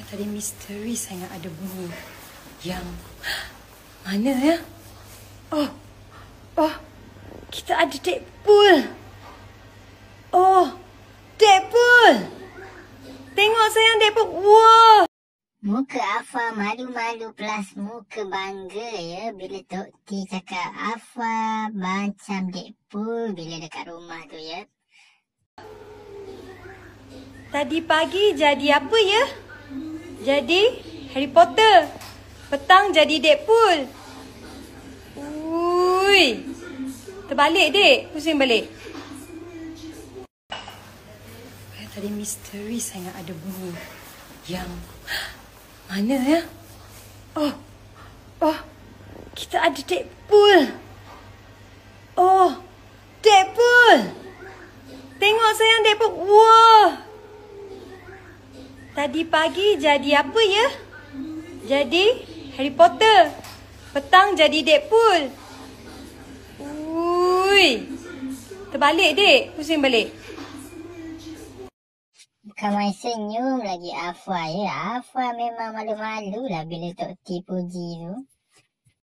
Tadi misteri sangat ada bunyi yang mana ya? Oh, kita ada Deadpool. Oh, Deadpool. Tengok sayang Deadpool. Wah. Muka Afwa malu-malu plus muka bangga ya bila Tok T cakap Afwa macam Deadpool bila dekat rumah tu ya. Tadi pagi jadi apa ya? Jadi Harry Potter. Petang jadi Deadpool. Ui. Terbalik dek. Pusing balik. Tadi misteri sangat ada bunyi yang mana ya? Oh, kita ada Deadpool. Oh, Deadpool. Tengok sayang Deadpool. Wah. Tadi pagi jadi apa ya? Jadi Harry Potter. Petang jadi Deadpool. Ui. Terbalik dek. Pusing balik. Bukan main senyum lagi Afwa ya. Afwa memang malu-malu lah bila Tok T puji tu.